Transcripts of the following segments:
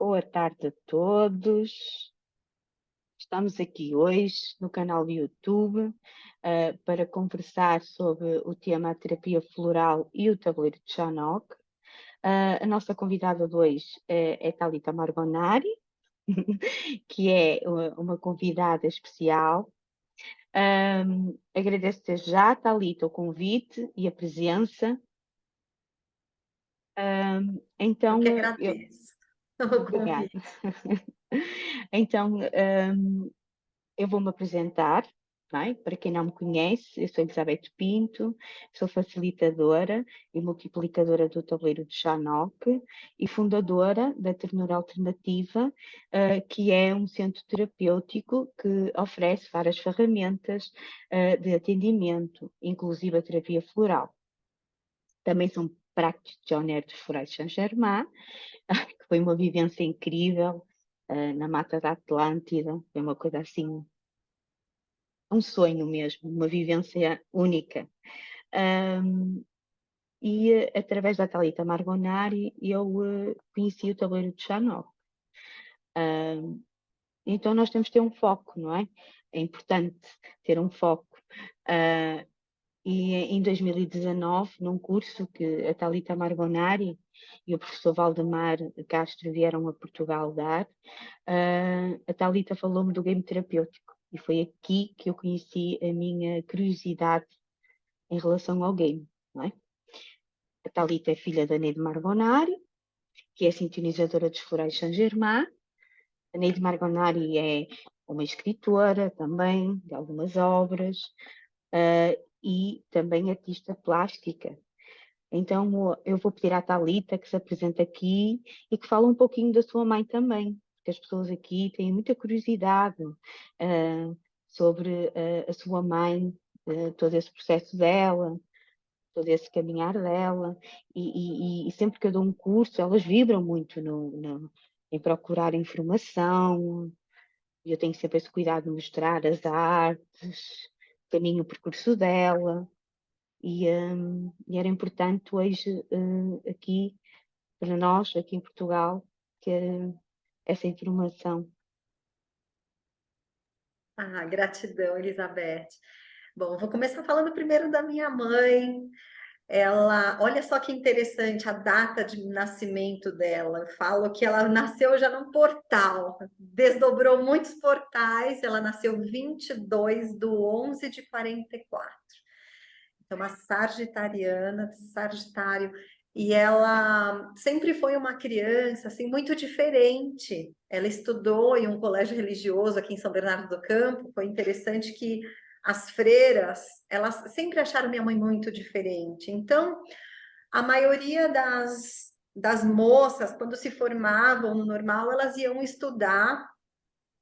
Boa tarde a todos. Estamos aqui hoje no canal do YouTube para conversar sobre o tema terapia floral e o tabuleiro de Chanok. A nossa convidada de hoje é Thalita Margonari, que é uma convidada especial. Agradeço desde já, Thalita, o convite e a presença. Eu Então, que eu, agradeço o obrigada. convite. Então, eu vou-me apresentar, não é? Para quem não me conhece, eu sou Elizabeth Pinto, sou facilitadora e multiplicadora do tabuleiro de Chanok e fundadora da Ternura Alternativa, que é um centro terapêutico que oferece várias ferramentas, de atendimento, inclusive a terapia floral. Também sou practitioner dos florais Saint-Germain, que foi uma vivência incrível, na Mata da Atlântida, foi uma coisa assim, um sonho mesmo, uma vivência única. Um, Através da Thalita Margonari eu conheci o tabuleiro de Chanel. Então nós temos que ter um foco, não é? É importante ter um foco. Uh, e em 2019, num curso que a Thalita Margonari e o professor Valdemar Castro vieram a Portugal dar, a Thalita falou-me do game terapêutico. E foi aqui que eu conheci a minha curiosidade em relação ao game, não é? A Thalita é filha da Neide Margonari, que é sintonizadora dos Florais Saint-Germain. A Neide Margonari é uma escritora também, de algumas obras, e também artista plástica. Então, eu vou pedir à Thalita que se apresente aqui e que fale um pouquinho da sua mãe também, porque as pessoas aqui têm muita curiosidade sobre a sua mãe, todo esse processo dela, todo esse caminhar dela, e sempre que eu dou um curso, elas vibram muito em procurar informação, e eu tenho sempre esse cuidado de mostrar as artes, o caminho, o percurso dela, e era importante hoje, aqui, para nós, aqui em Portugal, ter essa informação. Ah, gratidão, Elizabeth. Bom, vou começar falando primeiro da minha mãe. Ela, olha só que interessante a data de nascimento dela. Eu falo que ela nasceu já num portal, desdobrou muitos portais. Ela nasceu 22/11/44. Então, uma sagitariana, Sagitário, e ela sempre foi uma criança assim muito diferente. Ela estudou em um colégio religioso aqui em São Bernardo do Campo. Foi interessante que as freiras, elas sempre acharam minha mãe muito diferente. Então, a maioria das moças, quando se formavam no normal, elas iam estudar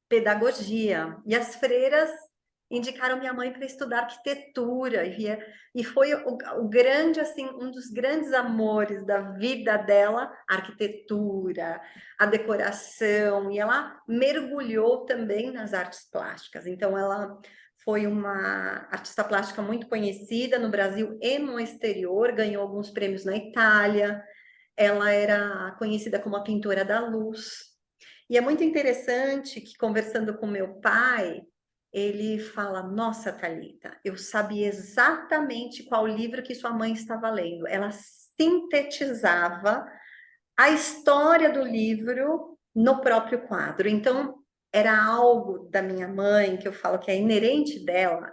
pedagogia. E as freiras indicaram minha mãe para estudar arquitetura. E foi o grande, assim, um dos grandes amores da vida dela, a arquitetura, a decoração. E ela mergulhou também nas artes plásticas. Então, ela foi uma artista plástica muito conhecida no Brasil e no exterior, ganhou alguns prêmios na Itália. Ela era conhecida como a pintora da luz. E é muito interessante que, conversando com meu pai, ele fala: Nossa, Thalita, eu sabia exatamente qual livro que sua mãe estava lendo. Ela sintetizava a história do livro no próprio quadro. Então, era algo da minha mãe que eu falo que é inerente dela,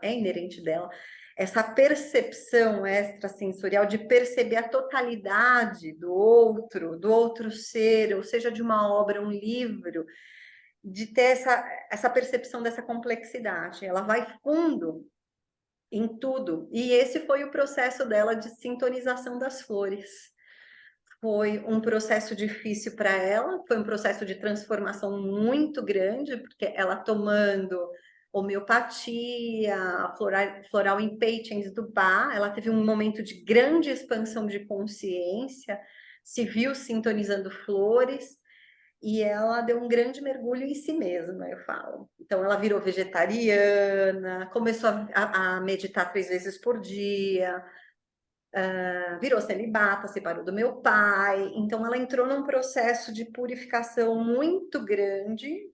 essa percepção extrasensorial de perceber a totalidade do outro ser, ou seja, de uma obra, um livro, de ter essa percepção dessa complexidade. Ela vai fundo em tudo. E esse foi o processo dela de sintonização das flores. Foi um processo difícil para ela, foi um processo de transformação muito grande, porque ela tomando homeopatia, floral em paintings do Bach, ela teve um momento de grande expansão de consciência, se viu sintonizando flores, e ela deu um grande mergulho em si mesma, eu falo. Então, ela virou vegetariana, começou a meditar 3 vezes por dia, virou celibata, separou do meu pai, então ela entrou num processo de purificação muito grande,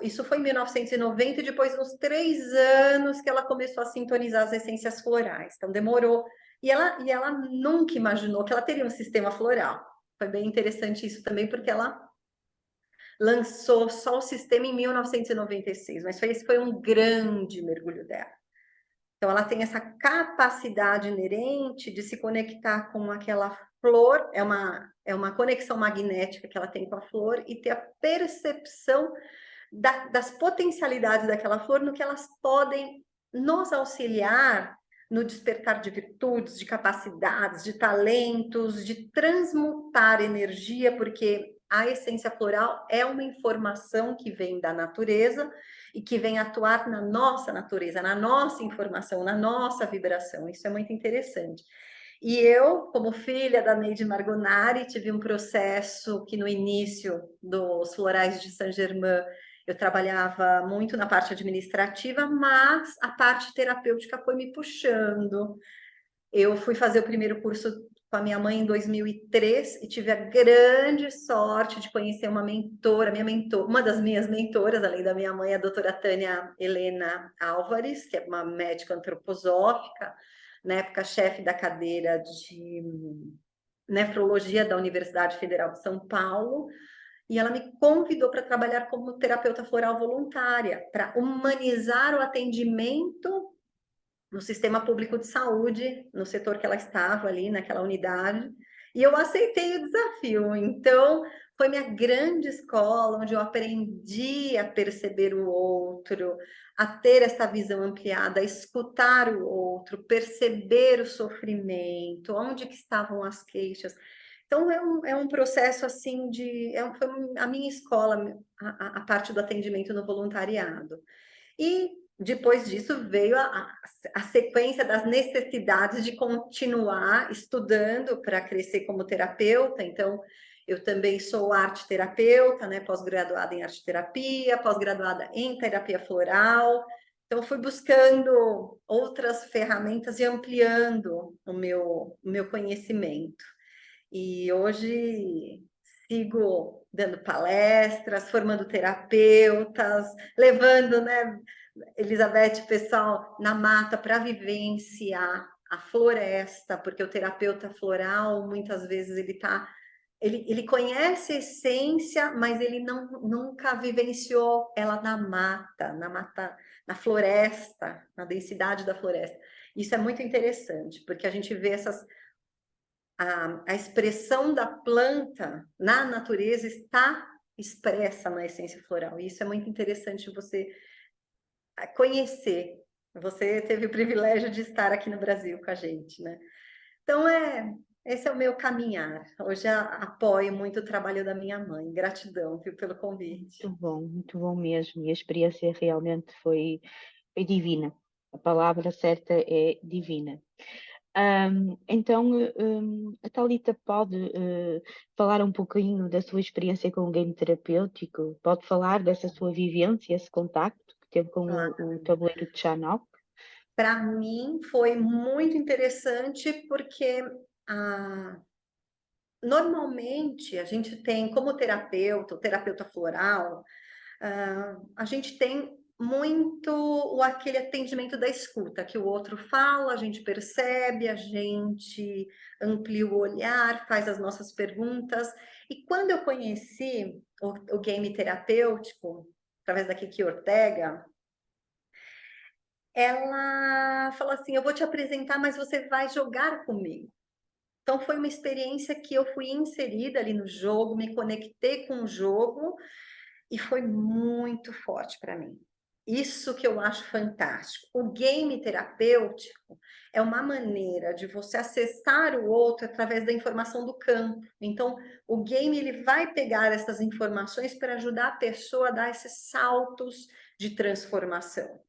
isso foi em 1990, e depois uns 3 anos que ela começou a sintonizar as essências florais, então demorou, e ela nunca imaginou que ela teria um sistema floral, foi bem interessante isso também, porque ela lançou só o sistema em 1996, mas esse foi um grande mergulho dela. Então, ela tem essa capacidade inerente de se conectar com aquela flor, é uma conexão magnética que ela tem com a flor, e ter a percepção das potencialidades daquela flor, no que elas podem nos auxiliar no despertar de virtudes, de capacidades, de talentos, de transmutar energia, porque a essência floral é uma informação que vem da natureza, e que vem atuar na nossa natureza, na nossa informação, na nossa vibração. Isso é muito interessante. E eu, como filha da Neide Margonari, tive um processo que no início dos Florais de Saint-Germain eu trabalhava muito na parte administrativa, mas a parte terapêutica foi me puxando. Eu fui fazer o primeiro curso com a minha mãe em 2003 e tive a grande sorte de conhecer uma mentora, uma das minhas mentoras, além da minha mãe, a doutora Tânia Helena Álvares, que é uma médica antroposófica, na época chefe da cadeira de nefrologia da Universidade Federal de São Paulo, e ela me convidou para trabalhar como terapeuta floral voluntária, para humanizar o atendimento no sistema público de saúde, no setor que ela estava ali, naquela unidade, e eu aceitei o desafio. Então, foi minha grande escola, onde eu aprendi a perceber o outro, a ter essa visão ampliada, a escutar o outro, perceber o sofrimento, onde que estavam as queixas. Então, é um processo assim foi a minha escola, a parte do atendimento no voluntariado. E depois disso veio a sequência das necessidades de continuar estudando para crescer como terapeuta. Então, eu também sou arte terapeuta, né? Pós-graduada em arte terapia, pós-graduada em terapia floral. Então, fui buscando outras ferramentas e ampliando o meu conhecimento. E hoje sigo dando palestras, formando terapeutas, levando, né, Elizabeth, pessoal, na mata para vivenciar a floresta, porque o terapeuta floral, muitas vezes, ele conhece a essência, mas ele nunca vivenciou ela na mata, na floresta, na densidade da floresta. Isso é muito interessante, porque a gente vê a expressão da planta na natureza está expressa na essência floral. E isso é muito interessante você conhecer. Você teve o privilégio de estar aqui no Brasil com a gente, né? Então, esse é o meu caminhar. Hoje apoio muito o trabalho da minha mãe. Gratidão, viu, pelo convite. Muito bom mesmo. E a experiência realmente foi divina. A palavra certa é divina. Então, a Thalita pode falar um pouquinho da sua experiência com o game terapêutico? Pode falar dessa sua vivência, esse contacto que teve com o tabuleiro de Chanel? Para mim foi muito interessante porque normalmente a gente tem como terapeuta, o terapeuta floral, a gente tem muito aquele atendimento da escuta, que o outro fala, a gente percebe, a gente amplia o olhar, faz as nossas perguntas. E quando eu conheci o game terapêutico, através da Kiki Ortega, ela falou assim: eu vou te apresentar, mas você vai jogar comigo. Então, foi uma experiência que eu fui inserida ali no jogo, me conectei com o jogo e foi muito forte para mim. Isso que eu acho fantástico. O game terapêutico é uma maneira de você acessar o outro através da informação do campo. Então, o game ele vai pegar essas informações para ajudar a pessoa a dar esses saltos de transformação.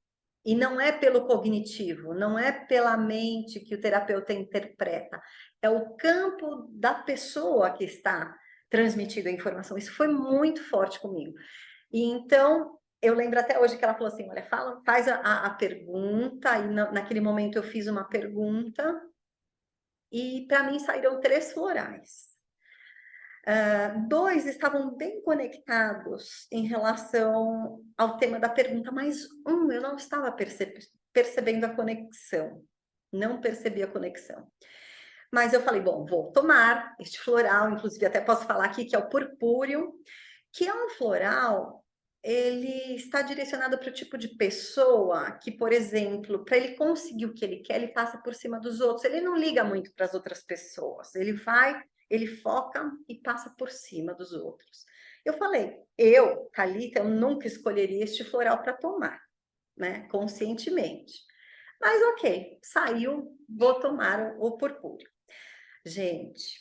E não é pelo cognitivo, não é pela mente que o terapeuta interpreta, é o campo da pessoa que está transmitindo a informação. Isso foi muito forte comigo. E então, eu lembro até hoje que ela falou assim: olha, faz a pergunta, e naquele momento eu fiz uma pergunta, e para mim saíram 3 florais. 2 estavam bem conectados em relação ao tema da pergunta, mas eu não estava percebendo a conexão, não percebi a conexão. Mas eu falei, bom, vou tomar este floral, inclusive até posso falar aqui que é o purpúreo, que é um floral, ele está direcionado para o tipo de pessoa que, por exemplo, para ele conseguir o que ele quer, ele passa por cima dos outros, ele não liga muito para as outras pessoas, ele foca e passa por cima dos outros. Eu falei, Thalita, eu nunca escolheria este floral para tomar, né, conscientemente. Mas ok, saiu, vou tomar o purpúreo. Gente,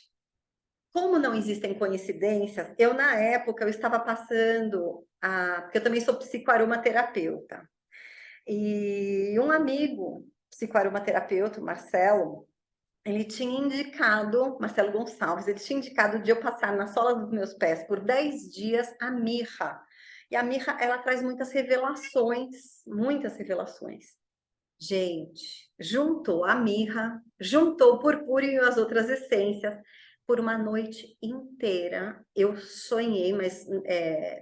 como não existem coincidências, na época, eu estava passando porque eu também sou psicoaromaterapeuta. E um amigo psicoaromaterapeuta, Marcelo, ele tinha indicado, Marcelo Gonçalves, ele tinha indicado de eu passar na sola dos meus pés por 10 dias a mirra. E a mirra, ela traz muitas revelações, muitas revelações. Gente, juntou a mirra, juntou o purpúreo e as outras essências. Por uma noite inteira, eu sonhei, mas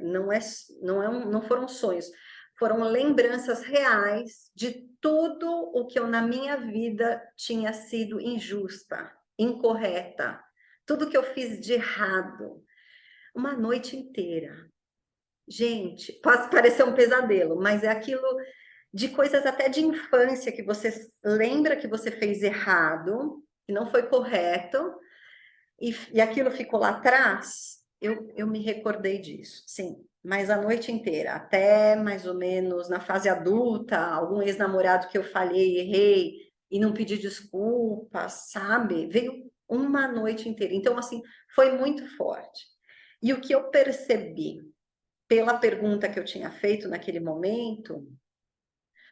não foram sonhos, foram lembranças reais de tudo o que eu na minha vida tinha sido injusta, incorreta, tudo que eu fiz de errado. Uma noite inteira. Gente, pode parecer um pesadelo, mas é aquilo de coisas até de infância que você lembra que você fez errado, que não foi correto, e aquilo ficou lá atrás. Eu me recordei disso, sim, mas a noite inteira, até mais ou menos na fase adulta, algum ex-namorado que eu falhei, errei e não pedi desculpas, sabe? Veio uma noite inteira. Então, assim, foi muito forte. E o que eu percebi pela pergunta que eu tinha feito naquele momento,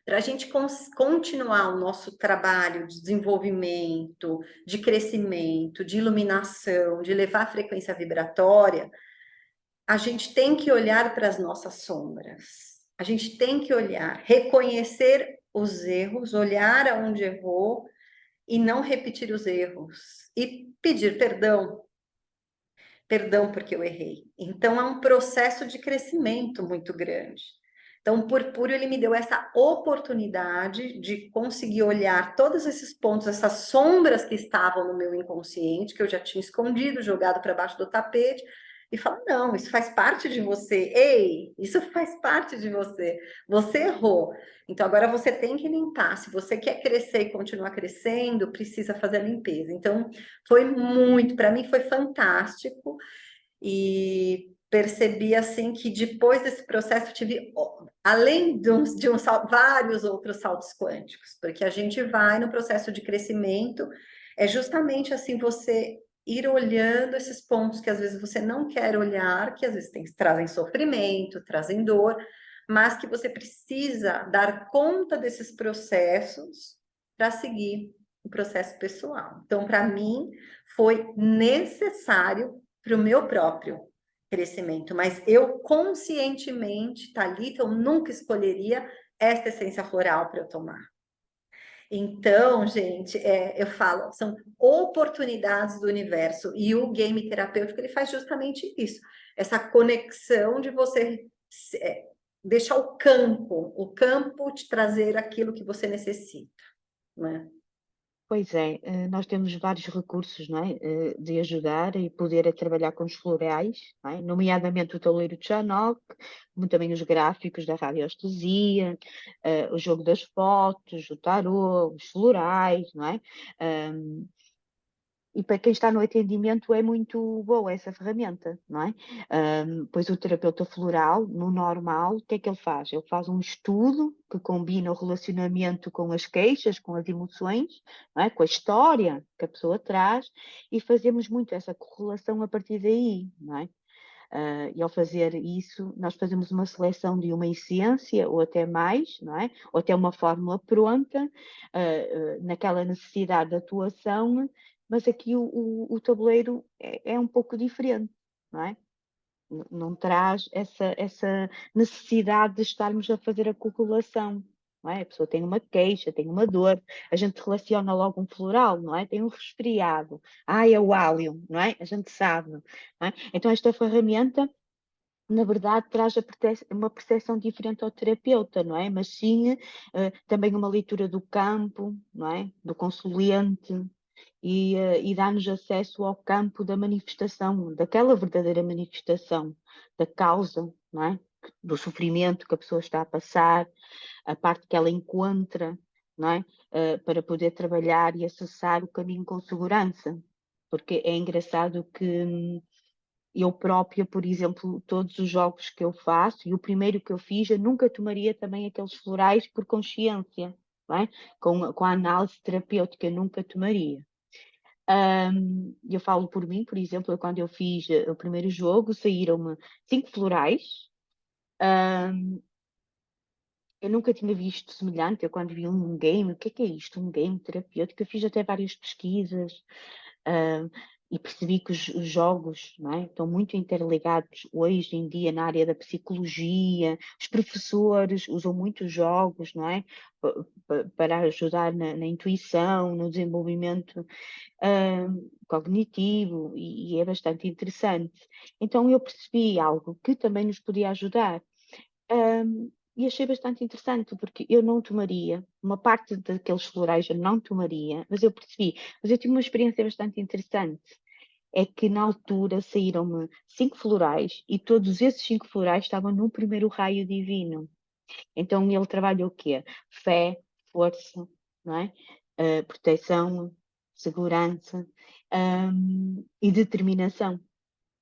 para a gente continuar o nosso trabalho de desenvolvimento, de crescimento, de iluminação, de levar a frequência vibratória, a gente tem que olhar para as nossas sombras. A gente tem que olhar, reconhecer os erros, olhar aonde errou e não repetir os erros. E pedir perdão. Perdão porque eu errei. Então, é um processo de crescimento muito grande. Então, o Purpúreo, ele me deu essa oportunidade de conseguir olhar todos esses pontos, essas sombras que estavam no meu inconsciente, que eu já tinha escondido, jogado para baixo do tapete, e falar, não, isso faz parte de você. Ei, isso faz parte de você. Você errou. Então, agora você tem que limpar. Se você quer crescer e continuar crescendo, precisa fazer a limpeza. Então, foi muito, para mim foi fantástico. E percebi assim que depois desse processo eu tive, além vários outros saltos quânticos, porque a gente vai no processo de crescimento, é justamente assim você ir olhando esses pontos que às vezes você não quer olhar, que às vezes trazem sofrimento, trazem dor, mas que você precisa dar conta desses processos para seguir o processo pessoal. Então, para mim, foi necessário para o meu próprio crescimento, mas eu conscientemente, Thalita, eu nunca escolheria esta essência floral para eu tomar. Então, gente, eu falo, são oportunidades do universo, e o game terapêutico, ele faz justamente isso, essa conexão de você deixar o campo te trazer aquilo que você necessita, né? Pois é, nós temos vários recursos, não é, de ajudar e poder a trabalhar com os florais, não é? Nomeadamente o tabuleiro de Chanok, como também os gráficos da radioestesia, o jogo das fotos, o tarô, os florais, não é? E para quem está no atendimento é muito boa essa ferramenta, não é? Pois o terapeuta floral, no normal, o que é que ele faz? Ele faz um estudo que combina o relacionamento com as queixas, com as emoções, não é? Com a história que a pessoa traz, e fazemos muito essa correlação a partir daí, não é? E ao fazer isso, nós fazemos uma seleção de uma essência, ou até mais, não é? Ou até uma fórmula pronta, naquela necessidade de atuação, mas aqui o tabuleiro é um pouco diferente, não é? Não traz essa necessidade de estarmos a fazer a calculação. não é? A pessoa tem uma queixa, tem uma dor, a gente relaciona logo um floral, não é? Tem um resfriado, é o Valium, não é? A gente sabe, não é? Então esta ferramenta, na verdade, traz uma percepção diferente ao terapeuta, não é? Mas sim, também uma leitura do campo, não é? Do consulente, e dá-nos acesso ao campo da manifestação, daquela verdadeira manifestação, da causa, não é? Do sofrimento que a pessoa está a passar, a parte que ela encontra, não é? Para poder trabalhar e acessar o caminho com segurança. Porque é engraçado que eu própria, por exemplo, todos os jogos que eu faço, e o primeiro que eu fiz, eu nunca tomaria também aqueles florais por consciência, não é? Com a análise terapêutica, eu nunca tomaria. Eu falo por mim, por exemplo, quando eu fiz o primeiro jogo, saíram-me 5 florais. Eu nunca tinha visto semelhante. Eu, quando vi um game, o que é isto? Um game terapêutico. Eu fiz até várias pesquisas, ah, e percebi que os jogos, não é, estão muito interligados hoje em dia na área da psicologia. Os professores usam muitos jogos, não é, para ajudar na intuição, no desenvolvimento cognitivo, e é bastante interessante. Então eu percebi algo que também nos podia ajudar. E achei bastante interessante, porque eu não tomaria, uma parte daqueles florais eu não tomaria, mas eu percebi. Mas eu tive uma experiência bastante interessante. É que na altura saíram-me 5 florais, e todos esses 5 florais estavam no primeiro raio divino. Então ele trabalha o quê? Fé, força, não é? Proteção, segurança, e determinação,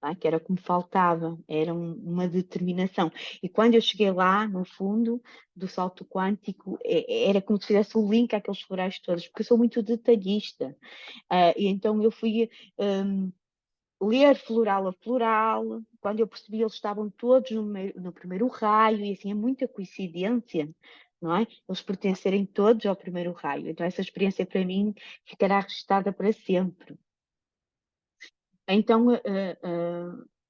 não é? Que era o que me faltava, era uma determinação. E quando eu cheguei lá, no fundo do salto quântico, era como se fizesse o link àqueles florais todos, porque eu sou muito detalhista. E então eu fui ler floral a floral. Quando eu percebi, eles estavam todos no primeiro raio, e assim é muita coincidência, não é? Eles pertencerem todos ao primeiro raio. Então essa experiência para mim ficará registada para sempre. Então,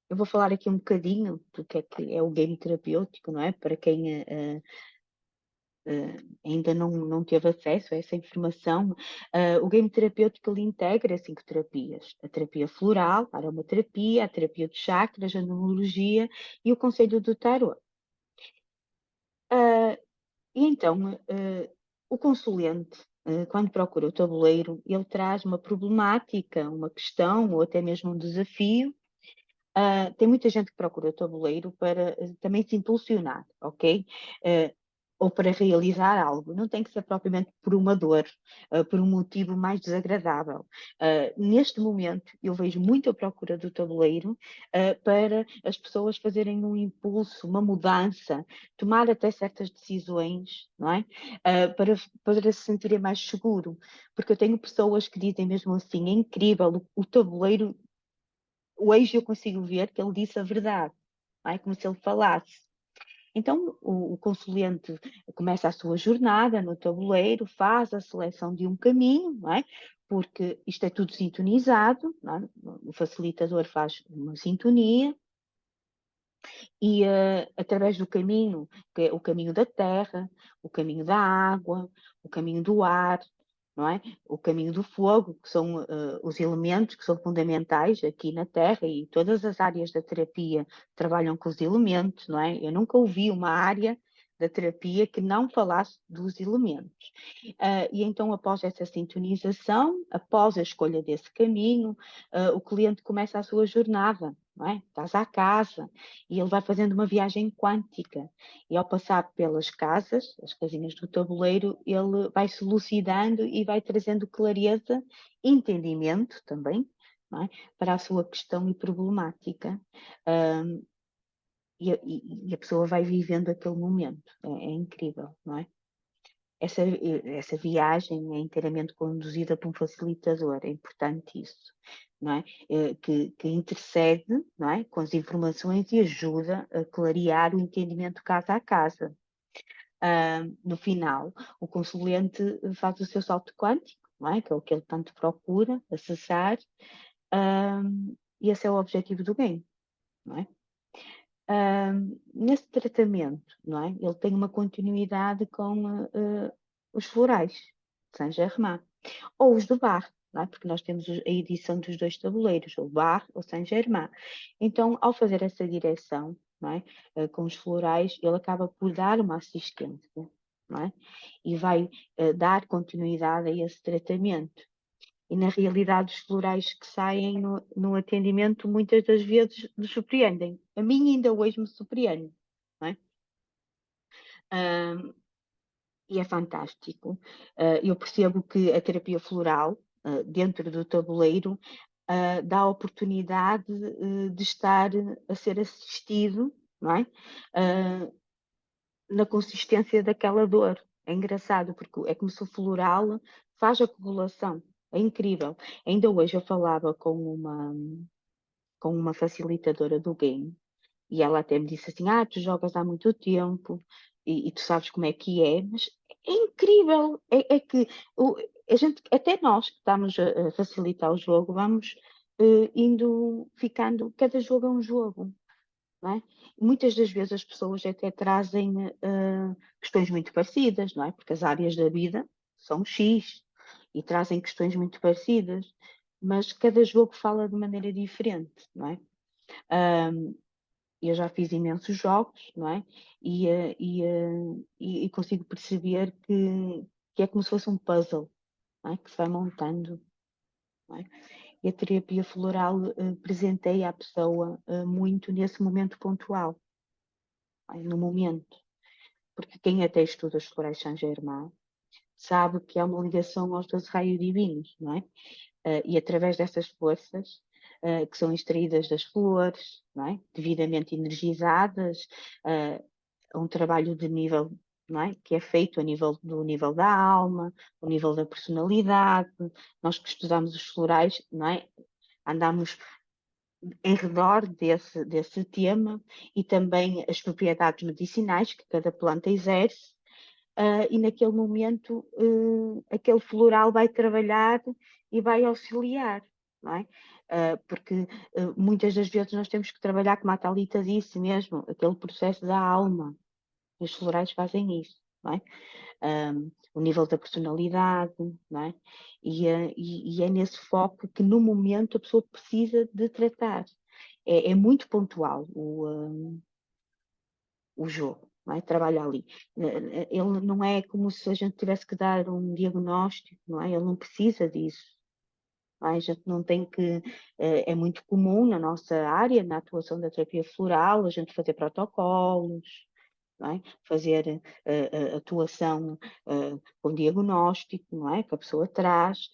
eu vou falar aqui um bocadinho do que é o game terapêutico, não é? Para quem ainda não teve acesso a essa informação. O game terapêutico, ele integra 5 terapias: a terapia floral, a aromaterapia, a terapia de chakras, a numerologia e o conselho do tarot. E então, o consulente, quando procura o tabuleiro, ele traz uma problemática, uma questão ou até mesmo um desafio. Tem muita gente que procura o tabuleiro para também se impulsionar, ok? Uh, ou para realizar algo. Não tem que ser propriamente por uma dor, por um motivo mais desagradável. Neste momento, eu vejo muita procura do tabuleiro para as pessoas fazerem um impulso, uma mudança, tomar até certas decisões, não é? Para se sentirem mais seguro. Porque eu tenho pessoas que dizem mesmo assim: é incrível, o tabuleiro, hoje eu consigo ver que ele disse a verdade, não é? Como se ele falasse. Então, o consulente começa a sua jornada no tabuleiro, faz a seleção de um caminho, não é? Porque isto é tudo sintonizado, não é? O facilitador faz uma sintonia, e através do caminho, que é o caminho da terra, o caminho da água, o caminho do ar, não é? O caminho do fogo, que são os elementos que são fundamentais aqui na Terra, e todas as áreas da terapia trabalham com os elementos, não é? Eu nunca ouvi uma área da terapia que não falasse dos elementos. E então, após essa sintonização, após a escolha desse caminho, o cliente começa a sua jornada, não é? Casa a casa, e ele vai fazendo uma viagem quântica. E ao passar pelas casas, as casinhas do tabuleiro, ele vai se lucidando e vai trazendo clareza e entendimento também, não é? Para a sua questão e problemática. Um, e a pessoa vai vivendo aquele momento. É incrível, não é? Essa viagem é inteiramente conduzida por um facilitador, é importante isso, não é? Que intercede, não é? Com as informações, e ajuda a clarear o entendimento casa a casa. No final, o consulente faz o seu salto quântico, não é? Que é o que ele tanto procura acessar, e esse é o objetivo do game, não é? Nesse tratamento, não é? Ele tem uma continuidade com os florais de Saint-Germain, ou os de Bar, não é? Porque nós temos a edição dos dois tabuleiros, o Bar ou Saint-Germain. Então, ao fazer essa direção, não é? Com os florais, ele acaba por dar uma assistência, não é? E vai dar continuidade a esse tratamento. E, na realidade, os florais que saem no atendimento muitas das vezes nos surpreendem. A mim ainda hoje me surpreende, não é? E é fantástico. Eu percebo que a terapia floral, dentro do tabuleiro, dá a oportunidade de estar a ser assistido, não é? Na consistência daquela dor. É engraçado, porque é como se o floral faz a correlação. É incrível. Ainda hoje eu falava com uma facilitadora do game e ela até me disse assim: tu jogas há muito tempo e tu sabes como é que é, mas é incrível. É que a gente, até nós que estamos a facilitar o jogo, vamos ficando. Cada jogo é um jogo. Não é? Muitas das vezes as pessoas até trazem questões muito parecidas, não é? Porque as áreas da vida são X e trazem questões muito parecidas, mas cada jogo fala de maneira diferente, não é? Eu já fiz imensos jogos, não é? E consigo perceber que é como se fosse um puzzle, não é? Que se vai montando, não é? E a terapia floral presenteia a pessoa muito nesse momento pontual, no momento. Porque quem até estuda os florais Saint-Germain sabe que há uma ligação aos 12 raios divinos, não é? E através dessas forças que são extraídas das flores, não é? Devidamente energizadas, um trabalho de nível, não é? Que é feito do nível da alma, o nível da personalidade. Nós que estudamos os florais, não é? Andamos em redor desse tema e também as propriedades medicinais que cada planta exerce. E naquele momento aquele floral vai trabalhar e vai auxiliar, não é? Porque muitas das vezes nós temos que trabalhar, como a Thalita disse mesmo, aquele processo da alma. E os florais fazem isso, não é? O nível da personalidade, não é? E é nesse foco que no momento a pessoa precisa de tratar. É muito pontual o jogo, não é? Trabalha ali. Ele não é como se a gente tivesse que dar um diagnóstico, não é? Ele não precisa disso. Não é? A gente não tem que. É muito comum na nossa área, na atuação da terapia floral, a gente fazer protocolos, não é? Fazer atuação com diagnóstico, não é? Que a pessoa traz.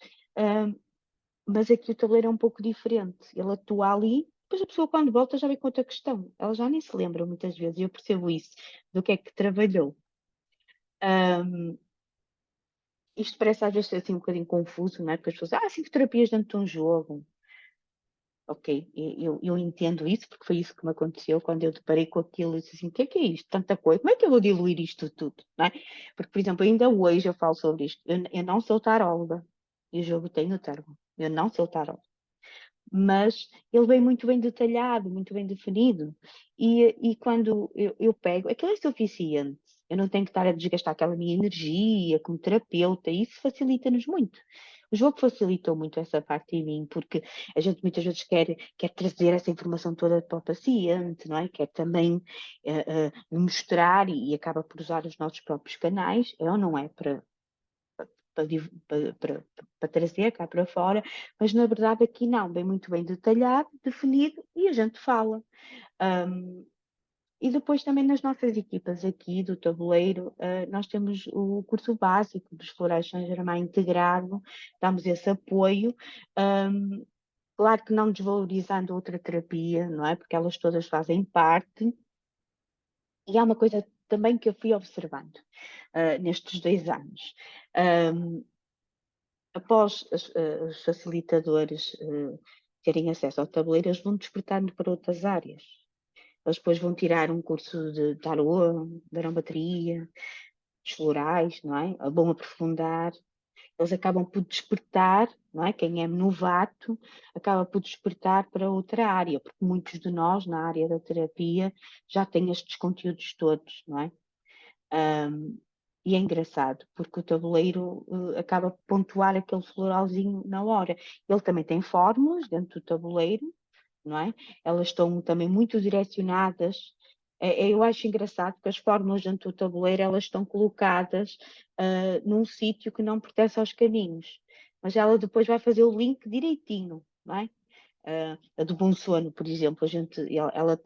Mas aqui o tabuleiro é um pouco diferente. Ele atua ali, depois a pessoa quando volta já vem com outra questão. Ela já nem se lembra muitas vezes, e eu percebo isso, do que é que trabalhou. Isto parece às vezes assim um bocadinho confuso, não é? Porque as pessoas, 5 terapias dentro de um jogo. Ok, eu entendo isso, porque foi isso que me aconteceu quando eu deparei com aquilo e disse assim, o que é isto? Tanta coisa, como é que eu vou diluir isto tudo? Não é? Porque, por exemplo, ainda hoje eu falo sobre isto. Eu não sou taróloga, e o jogo tem o termo. Eu não sou taróloga. Mas ele vem muito bem detalhado, muito bem definido. E quando eu pego, aquilo é suficiente. Eu não tenho que estar a desgastar aquela minha energia como terapeuta, e isso facilita-nos muito. O jogo facilitou muito essa parte em mim, porque a gente muitas vezes quer trazer essa informação toda para o paciente, não é? Quer também mostrar e acaba por usar os nossos próprios canais, é ou não é, para trazer cá para fora, mas na verdade aqui não, bem muito bem detalhado, definido e a gente fala. E depois também nas nossas equipas aqui do tabuleiro, nós temos o curso básico dos Florais Saint-Germain integrado, damos esse apoio. Claro que não desvalorizando outra terapia, não é? Porque elas todas fazem parte. E há uma coisa também que eu fui observando nestes 2 anos. Após os facilitadores terem acesso ao tabuleiro, eles vão despertando para outras áreas. Eles depois vão tirar um curso de tarô, de aromateria, dos florais, não é? Vão aprofundar. eles acabam por despertar, não é? Quem é novato acaba por despertar para outra área, porque muitos de nós, na área da terapia, já têm estes conteúdos todos, não é? E é engraçado, porque o tabuleiro acaba por pontuar aquele floralzinho na hora. Ele também tem fórmulas dentro do tabuleiro, não é? Elas estão também muito direcionadas. Eu acho engraçado que as fórmulas dentro do tabuleiro elas estão colocadas num sítio que não pertence aos caminhos, mas ela depois vai fazer o link direitinho, não é? A do bom sono, por exemplo,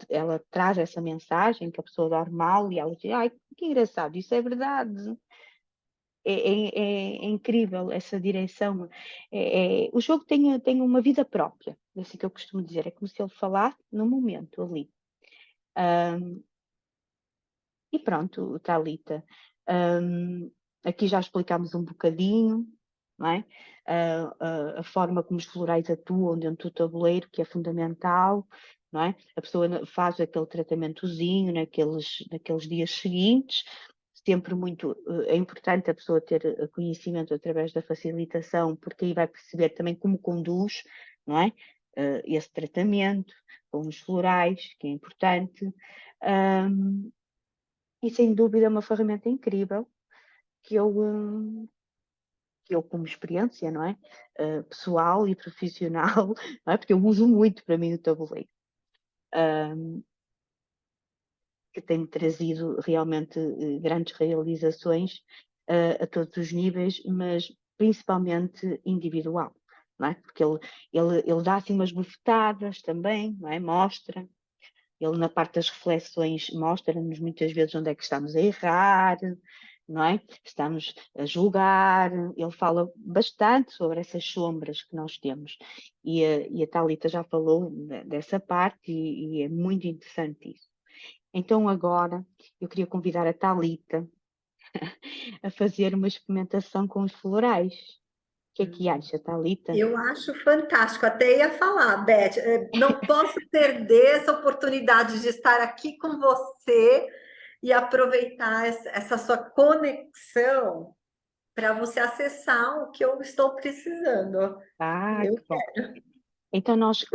ela traz essa mensagem que a pessoa dorme mal e ela diz, ai, que engraçado, isso é verdade. É incrível essa direção. O jogo tem uma vida própria, é assim que eu costumo dizer, é como se ele falasse no momento ali. E pronto, Thalita. Aqui já explicámos um bocadinho, não é? A forma como os florais atuam dentro do tabuleiro, que é fundamental, não é? A pessoa faz aquele tratamentozinho naqueles dias seguintes, sempre muito é importante a pessoa ter conhecimento através da facilitação, porque aí vai perceber também como conduz, não é? Esse tratamento com os florais, que é importante. E sem dúvida é uma ferramenta incrível que eu como experiência, não é? Pessoal e profissional, não é? Porque eu uso muito para mim o tabuleiro, que tem-me trazido realmente grandes realizações a todos os níveis, mas principalmente individual, não é? Porque ele dá assim umas bufetadas também, não é? Mostra. Ele, na parte das reflexões, mostra-nos muitas vezes onde é que estamos a errar, não é? Estamos a julgar. Ele fala bastante sobre essas sombras que nós temos. E a Thalita já falou dessa parte e é muito interessante isso. Então, agora, eu queria convidar a Thalita a fazer uma experimentação com os florais. O que é que acha, Thalita? Eu acho fantástico, até ia falar, Beth, não posso perder essa oportunidade de estar aqui com você e aproveitar essa sua conexão para você acessar o que eu estou precisando. Ah, Eu que bom. Então nós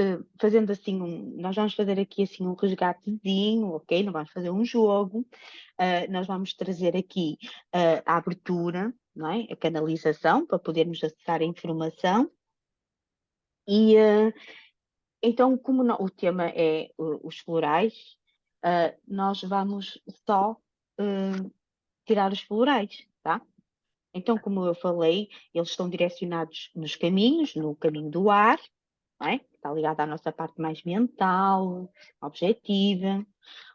fazendo assim nós vamos fazer aqui assim um resgatezinho, ok? Não vamos fazer um jogo. Nós vamos trazer aqui a abertura, não é? A canalização para podermos acessar a informação. E então, como o tema é os florais, nós vamos só tirar os florais, tá? Então, como eu falei, eles estão direcionados nos caminhos, no caminho do ar, não é? Está ligado à nossa parte mais mental, objetiva,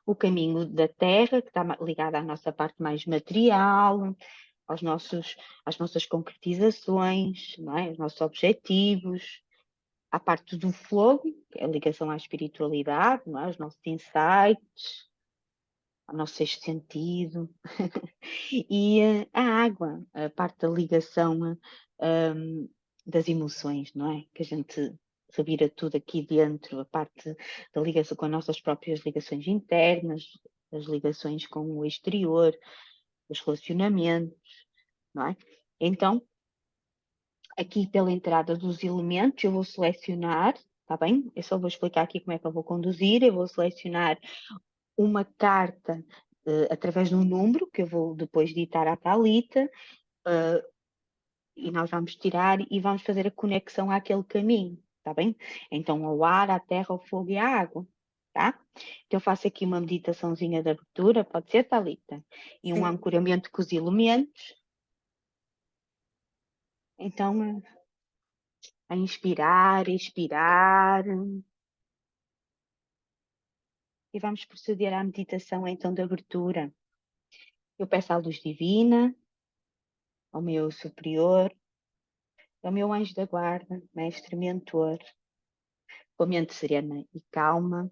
o caminho da terra, que está ligado à nossa parte mais material, às nossas concretizações, não é? Aos nossos objetivos, à parte do fogo, que é a ligação à espiritualidade, não é? Aos nossos insights, ao nosso sexto sentido, e a água, a parte da ligação das emoções, não é? Que a gente revira tudo aqui dentro, a parte da ligação com as nossas próprias ligações internas, as ligações com o exterior, os relacionamentos, não é? Então, aqui pela entrada dos elementos, eu vou selecionar, está bem? Eu só vou explicar aqui como é que eu vou conduzir, eu vou selecionar uma carta através de um número que eu vou depois ditar à Thalita, e nós vamos tirar e vamos fazer a conexão àquele caminho, está bem? Então, ao ar, à terra, ao fogo e à água, tá? Então, eu faço aqui uma meditaçãozinha de abertura, pode ser, Thalita? E um sim, ancoramento com os elementos. Então, a inspirar, expirar. E vamos proceder à meditação, então, de abertura. Eu peço à luz divina, ao meu superior, ao meu anjo da guarda, mestre mentor, com a mente serena e calma,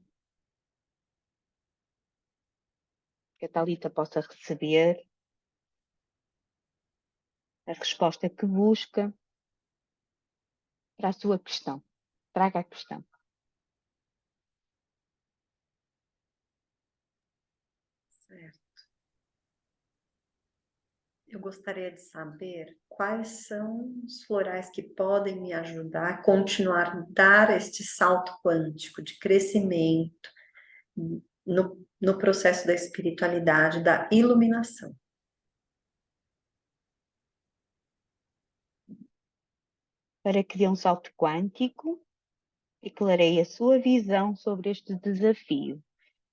que a Thalita possa receber a resposta que busca para a sua questão. Traga a questão. certo. Eu gostaria de saber quais são os florais que podem me ajudar a continuar a dar este salto quântico de crescimento no processo da espiritualidade, da iluminação. Para que dê um salto quântico e clareie a sua visão sobre este desafio,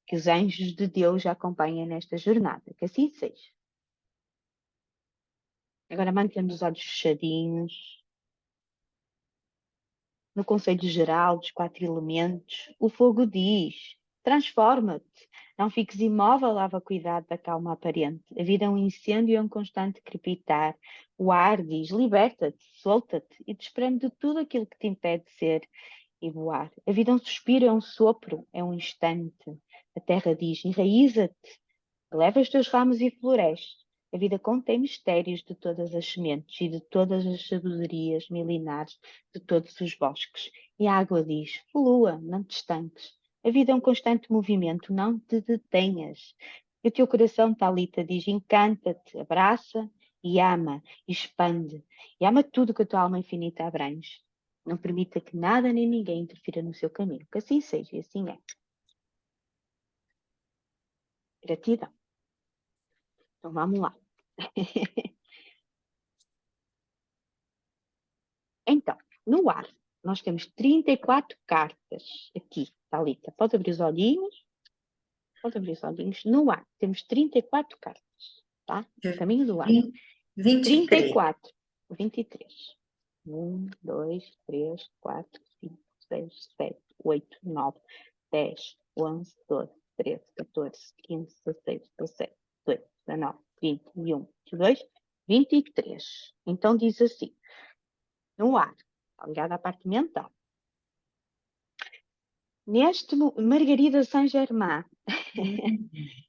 que os anjos de Deus já acompanhem nesta jornada. Que assim seja. Agora mantendo os olhos fechadinhos. No conceito geral dos 4 elementos, o fogo diz: transforma-te, não fiques imóvel à vacuidade da calma aparente. A vida é um incêndio e é um constante crepitar. O ar diz: liberta-te, solta-te e desprende de tudo aquilo que te impede de ser e voar. A vida é um suspiro, é um sopro, é um instante. A terra diz: enraiza-te, eleva os teus ramos e floresce. A vida contém mistérios de todas as sementes e de todas as sabedorias milenares de todos os bosques. E a água diz: flua, não te estanques. A vida é um constante movimento, não te detenhas. E o teu coração, Talita, diz: encanta-te, abraça e ama, e expande. E ama tudo que a tua alma infinita abrange. Não permita que nada nem ninguém interfira no seu caminho. Que assim seja e assim é. Gratidão. Então vamos lá. Então, no ar, nós temos 34 cartas aqui, Thalita. Pode abrir os olhinhos. Pode abrir os olhinhos. No ar, temos 34 cartas, tá? Caminho do ar. 23. 34. 23. 1, 2, 3, 4, 5, 6, 7, 8, 9, 10, 11, 12, 13, 14, 15, 16, 17, 18, 19, 20, 21, 22, 23. Então diz assim, no ar, ligado à parte mental. Margarida Saint-Germain,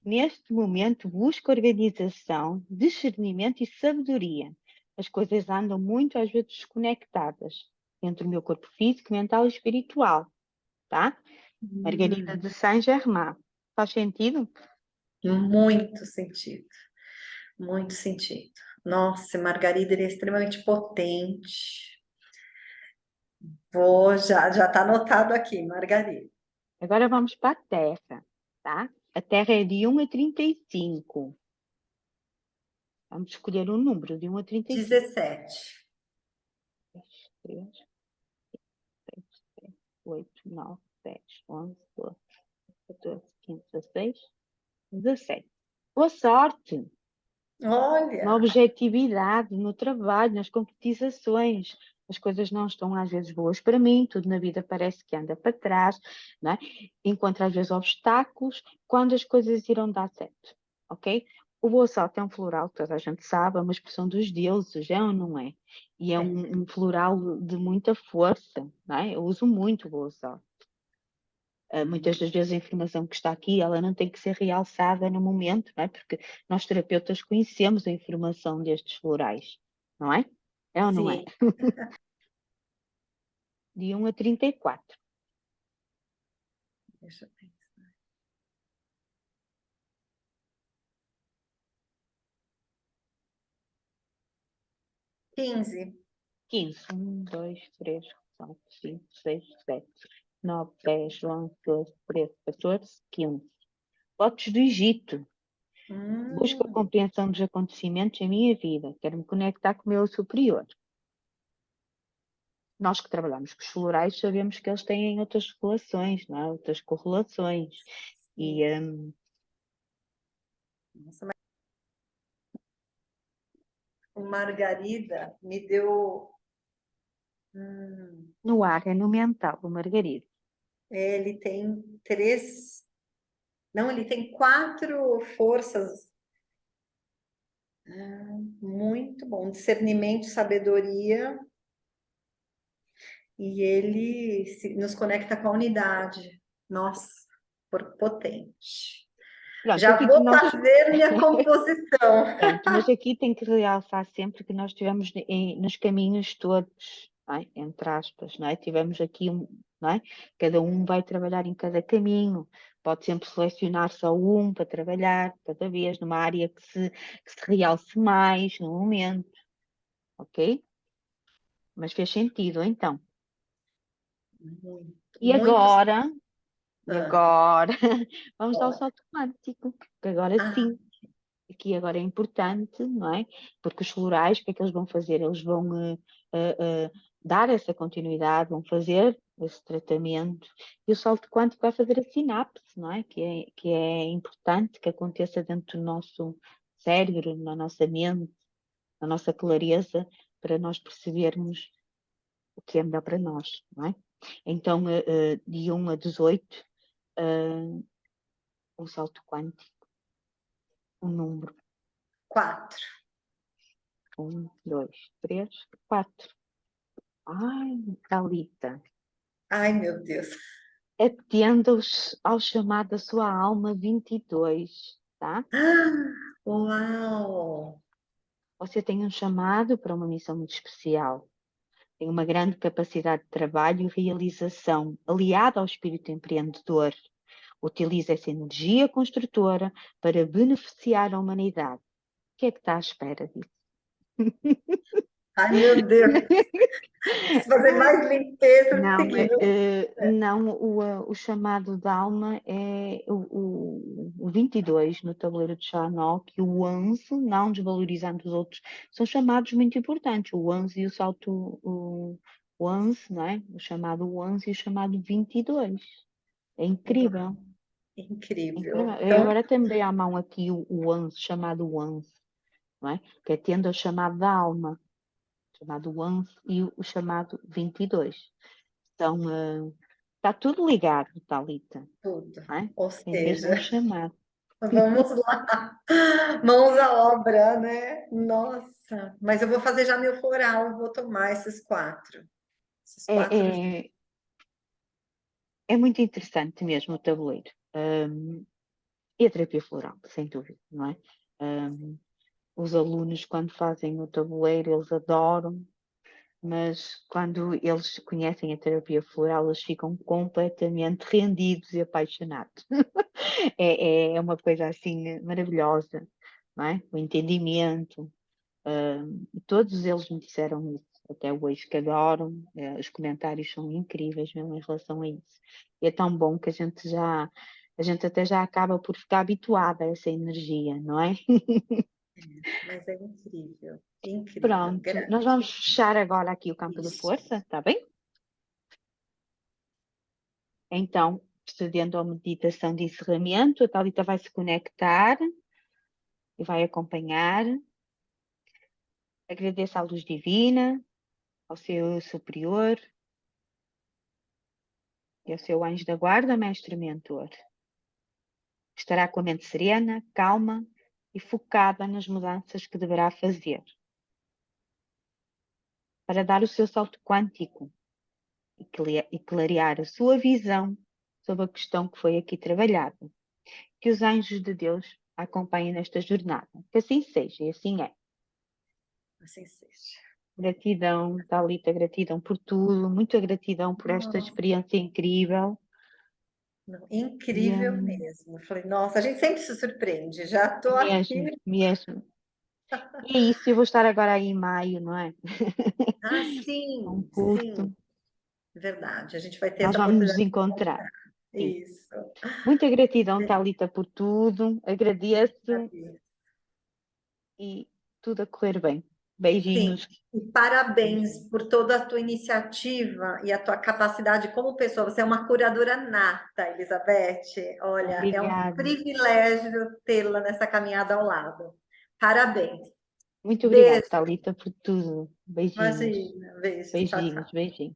neste momento busca organização, discernimento e sabedoria. As coisas andam muito às vezes desconectadas entre o meu corpo físico, mental e espiritual, tá? Margarida de Saint-Germain. Faz sentido? Muito sentido. Muito sentido. Nossa, Margarida ele é extremamente potente. Já está anotado aqui, Margarida. Agora vamos para a Terra, tá? A Terra é de 1 a 35. Vamos escolher um número de 1 a 35. 17. 3, 6, 7, 8, 9, 10, 11, 12, 14, 15, 16, 17. Boa sorte! Na Olha, objetividade, no trabalho, nas concretizações. As coisas não estão às vezes boas para mim, tudo na vida parece que anda para trás, não é? Encontro às vezes obstáculos quando as coisas irão dar certo, ok? O boa sorte é um floral, toda a gente sabe, é uma expressão dos deuses, é ou não é? E é um floral de muita força, não é? Eu uso muito o boa sorte. Muitas das vezes a informação que está aqui, ela não tem que ser realçada no momento, não é? Porque nós terapeutas conhecemos a informação destes florais, não é? É ou não é? sim. De 1 a 34. Deixa eu pensar. 15. 15. 1, 2, 3, 4, 5, 6, 7, 9, 10, 11, 12, 13, 14, 15. Lotes do Egito. Busco a compreensão dos acontecimentos em minha vida. Quero me conectar com o meu superior. Nós que trabalhamos com os florais sabemos que eles têm outras relações, não é? Outras correlações. E Nossa, mas o Margarida me deu. no ar é no mental, o Margarida. Ele tem 3. Não, ele tem 4 forças. Muito bom. Discernimento, sabedoria. E ele nos conecta com a unidade. Nossa, potente. Pronto, Já aqui vou nós, fazer minha composição. pronto, mas aqui tem que realçar sempre que nós estivemos nos caminhos todos, não é? Entre aspas, não é? Tivemos aqui não é? Cada um vai trabalhar em cada caminho, pode sempre selecionar só um para trabalhar, cada vez, numa área que se realce mais no momento, ok? Mas fez sentido, então. Muito, E muito. agora, e Ah, agora, vamos dar o bora. salto quântico, que agora Ah, sim, aqui agora é importante, não é? Porque os florais, o que é que eles vão fazer? Eles vão dar essa continuidade, vão fazer esse tratamento, e o salto quântico vai fazer a sinapse, não é? Que é importante que aconteça dentro do nosso cérebro, na nossa mente, na nossa clareza, para nós percebermos o que é melhor para nós, não é? Então, de 1 a 18, um salto quântico, um número, 4. 1, 2, 3, 4. Ai, Thalita, Ai, meu Deus. atenda ao chamado da sua alma 22, tá? Ah, uau! Você tem um chamado para uma missão muito especial. Tem uma grande capacidade de trabalho e realização, aliada ao espírito empreendedor. Utiliza essa energia construtora para beneficiar a humanidade. O que é que está à espera disso? Ai, meu Deus. Preciso fazer mais limpeza Não, seguindo. não o chamado da alma é o 22 no tabuleiro de Charnock e o 11, não desvalorizando os outros, são chamados muito importantes, o 11 e o salto, o 11, não é? O chamado 11 e o chamado 22. É Uau, incrível, é incrível. incrível. Eu Então, agora também à mão aqui o 11, chamado 11, não é? Que atende ao chamado da alma, chamado 11 e o chamado 22. Então, está tudo ligado, Thalita, tudo. não é? Ou É mesmo um seja, chamado. vamos lá. Mãos à obra, né? Nossa, mas eu vou fazer já meu floral, vou tomar esses 4. Esses É, 4. é, é muito interessante mesmo o tabuleiro. E a terapia floral, sem dúvida, não é? Os alunos, quando fazem o tabuleiro, eles adoram, mas quando eles conhecem a terapia floral, eles ficam completamente rendidos e apaixonados. É uma coisa assim maravilhosa, não é? O entendimento. Todos eles me disseram isso até hoje, que adoram, os comentários são incríveis mesmo em relação a isso. E é tão bom que a gente até já acaba por ficar habituada a essa energia, não é? Mas é incrível, incrível. Pronto, nós vamos fechar agora aqui o campo de Isso. força, está bem? Então, procedendo à meditação de encerramento, a Thalita vai se conectar e vai acompanhar. Agradeço à luz divina, ao seu superior e ao seu anjo da guarda, mestre mentor. Estará com a mente serena, calma e focada nas mudanças que deverá fazer para dar o seu salto quântico e clarear a sua visão sobre a questão que foi aqui trabalhada. Que os anjos de Deus a acompanhem nesta jornada. Que assim seja e assim é. Assim seja. Gratidão, Thalita, gratidão por tudo, muita gratidão por esta Nossa, experiência incrível. não, E, incrível mesmo. Falei, nossa, a gente sempre se surpreende. Já estou mesmo, aqui. mesmo. E é isso, eu vou estar agora aí em maio, não é? Ah, Um sim, sim, curso. verdade. A gente vai ter Nós essa vamos nos oportunidade de encontrar. encontrar. Sim. Isso. Muita gratidão, Thalita, por tudo. Agradeço e tudo a correr bem. Sim, Beijinhos. e parabéns por toda a tua iniciativa e a tua capacidade como pessoa. Você é uma curadora nata, Elizabeth. Olha, é um Obrigada. privilégio tê-la nessa caminhada ao lado. Parabéns. Muito obrigada, Beijo, Thalita, por tudo. Beijinhos. imagina. Beijo, tchau, Beijinhos, tchau. beijinhos.